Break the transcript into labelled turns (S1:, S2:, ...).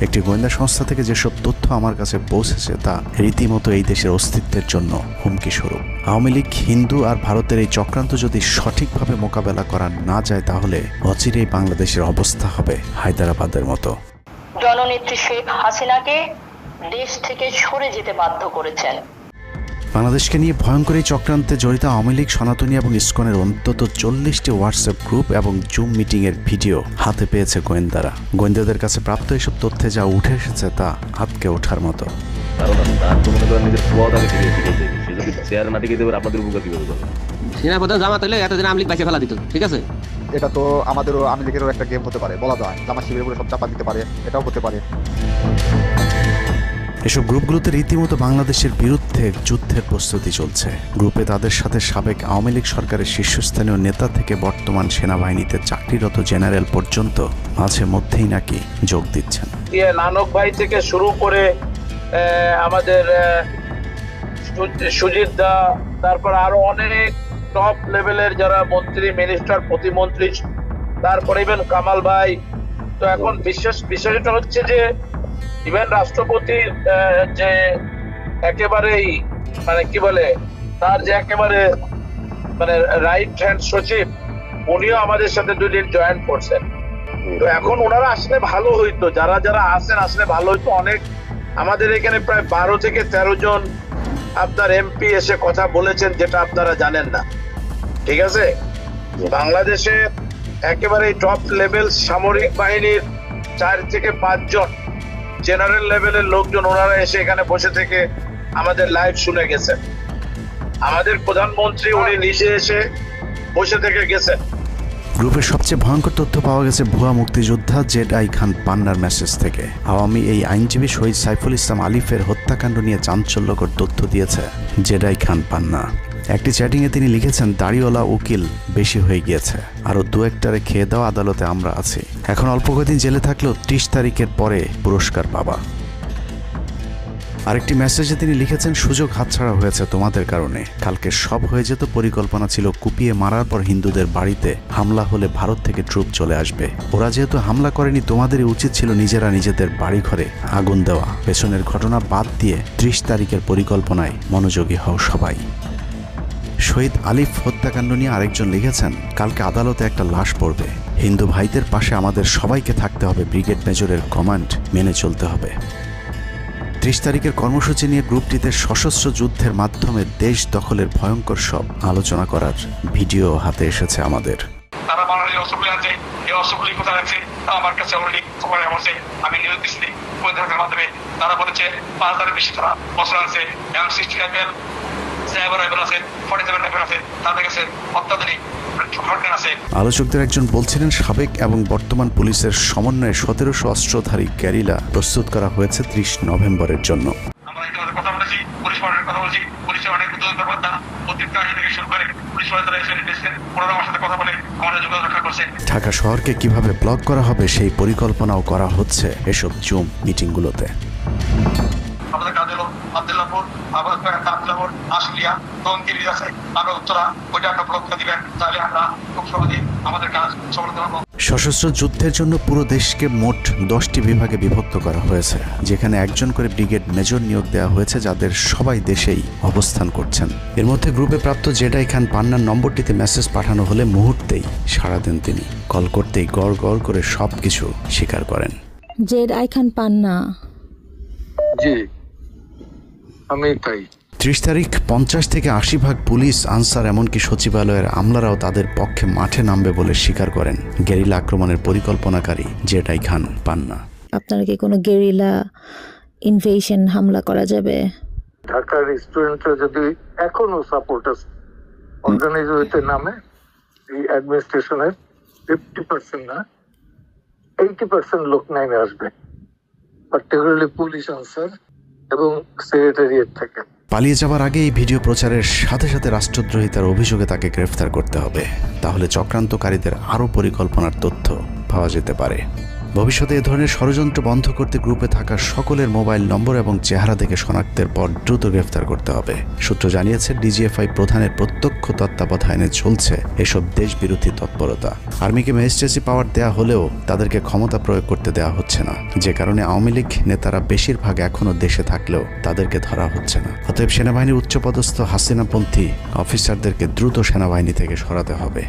S1: একটি গোয়েন্দা সংস্থা থেকে যেসব তথ্য আমার কাছে পৌঁছেছে তা রীতিমতো এই দেশের অস্তিত্বের জন্য হুমকি স্বরূপ। আওয়ামী লীগ, হিন্দু আর ভারতের এই চক্রান্ত যদি সঠিকভাবে মোকাবেলা করা না যায় তাহলে অচিরেই বাংলাদেশের অবস্থা হবে হায়দ্রাবাদের মতো।
S2: জননেত্রী শেখ হাসিনাকে দেশ থেকে সরে যেতে বাধ্য করেছেন।
S1: বাংলাদেশকে নিয়ে ভয়ঙ্কর এই চক্রান্তে জড়িত আওয়ামী লীগ, সনাতনী এবং ইসকনের অন্তত 40টি হোয়াটসঅ্যাপ গ্রুপ এবং জুম মিটিংয়ের ভিডিও হাতে পেয়েছে গোয়েন্দারা। গোয়েন্দাদের কাছে প্রাপ্ত এসব তথ্যে যা উঠে এসেছে তা আটকে ওঠার মতো।
S3: সেনাপ্রধান জামাত হলে এতদিন আওয়ামী লীগ বাইচে ফেলা দিত, ঠিক আছে?
S4: এটা তো আমাদেরও আওয়ামী লীগেরও একটা গেম হতে পারে, বলা যায় জামাত শিবিরের উপরে সব চাপা দিতে পারে, এটাও হতে পারে।
S1: এসব গ্রুপগুলোতে রীতিমতো বাংলাদেশের বিরুদ্ধে যুদ্ধের প্রস্তুতি চলছে। গ্রুপে তাদের সাথে সাবেক আওয়ামী লীগ সরকারের শীর্ষস্থানীয় নেতা থেকে বর্তমান সেনাবাহিনীতে চাকরিরত জেনারেল পর্যন্ত মাঝে মধ্যেই নাকি যোগ দিচ্ছেন।
S5: নানক ভাই থেকে শুরু করে আমাদের সুজিত দা, তারপর আরো অনেক টপ লেভেলের যারা মন্ত্রী, মিনিস্টার, প্রতিমন্ত্রী, তারপরে ইভেন কামাল ভাই। তো এখন বিষয়টা হচ্ছে যে ইভেন রাষ্ট্রপতির যে একেবারেই মানে কি বলে তার যে একেবারে মানে রাইট হ্যান্ড সচিব, উনিও আমাদের সাথে 2 দিন জয়েন করছেন। তো এখন ওনারা আসলে ভালো হইতো, যারা যারা আসেন আসলে ভালো হইতো। অনেক আমাদের এখানে প্রায় 12 থেকে 13 জন আপনার এমপি এসে কথা বলেছেন, যেটা আপনারা জানেন না, ঠিক আছে? বাংলাদেশে একেবারে টপ লেভেল সামরিক বাহিনীর 4 থেকে 5 জন জেনারেল লেভেলের লোকজন ওনারা এসে এখানে বসে থেকে আমাদের লাইভ শুনে গেছেন। আমাদের প্রধানমন্ত্রী উনি নিজে এসে বসে থেকে গেছেন।
S1: গ্রুপের সবচেয়ে ভয়ঙ্কর তথ্য পাওয়া গেছে ভুয়া মুক্তিযোদ্ধা জেডআই খান পান্নার মেসেজ থেকে। আওয়ামী এই আইনজীবী শহীদ সাইফুল ইসলাম আলিফের হত্যাকাণ্ড নিয়ে চাঞ্চল্যকর তথ্য দিয়েছে জেডআই খান পান্না। একটি চ্যাটিংয়ে তিনি লিখেছেন, দাড়িওয়ালা উকিল বেশি হয়ে গিয়েছে, আরও 2-1টারে খেয়ে দেওয়া আদালতে আমরা আছি, এখন অল্প কদিন জেলে থাকলেও 30 তারিখের পরে পুরস্কার পাবা। আরেকটি মেসেজে তিনি লিখেছেন, সুযোগ হাতছাড়া হয়েছে তোমাদের কারণে, কালকে সব হয়ে যেত। পরিকল্পনা ছিল কুপিয়ে মারার পর হিন্দুদের বাড়িতে হামলা হলে ভারত থেকে ট্রুপ চলে আসবে। ওরা যেহেতু হামলা করেনি, তোমাদেরই উচিত ছিল নিজেরা নিজেদের বাড়িঘরে আগুন দেওয়া। পেছনের ঘটনা বাদ দিয়ে 30 তারিখের পরিকল্পনায় মনোযোগী হও সবাই। শহীদ আলিফ হত্যাকাণ্ড নিয়ে আরেকজন লিখেছেন, কালকে আদালতে একটা লাশ পড়বে, হিন্দু ভাইদের পাশে আমাদের সবাইকে থাকতে হবে, ব্রিগেড মেজরের কমান্ড মেনে চলতে হবে। 30 তারিখের কর্মসূচি নিয়ে গ্রুপটিতে সশস্ত্র যুদ্ধের মাধ্যমে দেশ দখলের ভয়ঙ্কর সব আলোচনা করার ভিডিও হাতে এসেছে আমাদের।
S6: তারা বাংলাদেশের অস্ত্রগুলি আছে, এই অস্ত্রগুলি কোথায় আছে আমার কাছে অলরেডি খবর আছে। আমি নিউজ দিচ্ছি গোয়েন্দাদের মাধ্যমে। তারা বলেছে 5000-এর বেশি তারা অস্ত্র আছে, M60 রাইফেল, সাইবার রাইফেল আছে, 47 রাইফেল আছে, তাদের কাছে অত্যাধুনিক।
S1: আলোচকদের একজন বলছিলেন, সাবেক এবং বর্তমান পুলিশের সমন্বয়ে 1700 অস্ত্রধারী গ্যারিলা প্রস্তুত করা হয়েছে 30 নভেম্বরের জন্য। ঢাকা শহরকে কিভাবে ব্লক করা হবে সেই পরিকল্পনাও করা হচ্ছে এসব জুম মিটিংগুলোতে। সশস্ত্র যুদ্ধের জন্য পুরো দেশকে মোট 10টি বিভাগে বিভক্ত করা হয়েছে, যেখানে একজন করে ব্রিগেড মেজর নিয়োগ দেওয়া হয়েছে, যাদের সবাই দেশেই অবস্থান করছেন। এর মধ্যে গ্রুপে প্রাপ্ত জেডআই খান পান্নার নম্বরটিতে মেসেজ পাঠানো হলে মুহূর্তেই সাড়া দেন তিনি। কল করতেই গড় গড় করে সবকিছু স্বীকার করেন।
S7: জেডআই খান পান্না,
S8: জি আমি তাই।
S1: 30 তারিখ 50 থেকে 80 ভাগ পুলিশ, আনসার, এমনকি সচিবালয়ের আমলারাও তাদের পক্ষে মাঠে নামবে বলে স্বীকার করেন গেরিলা আক্রমণের পরিকল্পনাকারী জেডআই খান পান্না।
S7: আপনারা কি কোনো গেরিলা ইনভেশন হামলা করা যাবে?
S8: ঢাকার স্টুডেন্টরা যদি এখনো সাপোর্টার্স অর্গানাইজ হইতে নামে, এই অ্যাডমিনিস্ট্রেশনের 50% না 80% লোক নামে আসবে, পার্টিকুলারলি পুলিশ, আনসার এবং সেক্রেটারিয়েট থেকে।
S1: পালিয়ে যাবার আগে এই ভিডিও প্রচারের সাথে সাথে রাষ্ট্রদ্রোহিতার অভিযোগে তাকে গ্রেফতার করতে হবে, তাহলে চক্রান্তকারীদের আরও পরিকল্পনার তথ্য পাওয়া যেতে পারে। ভবিষ্যতে এ ধরনের ষড়যন্ত্র বন্ধ করতে গ্রুপে থাকা সকলের মোবাইল নম্বর এবং চেহারা দেখে শনাক্তের পর দ্রুত গ্রেফতার করতে হবে। সূত্র জানিয়েছে, ডিজিএফআই প্রধানের প্রত্যক্ষ তত্ত্বাবধানে চলছে এসব দেশবিরোধী তৎপরতা। আর্মিকে ম্যাজিস্ট্রেসি পাওয়ার দেয়া হলেও তাদেরকে ক্ষমতা প্রয়োগ করতে দেওয়া হচ্ছে না, যে কারণে আওয়ামী লীগ নেতারা বেশিরভাগ এখনও দেশে থাকলেও তাদেরকে ধরা হচ্ছে না। অতএব সেনাবাহিনীর উচ্চপদস্থ হাসিনাপন্থী অফিসারদেরকে দ্রুত সেনাবাহিনী থেকে সরাতে হবে।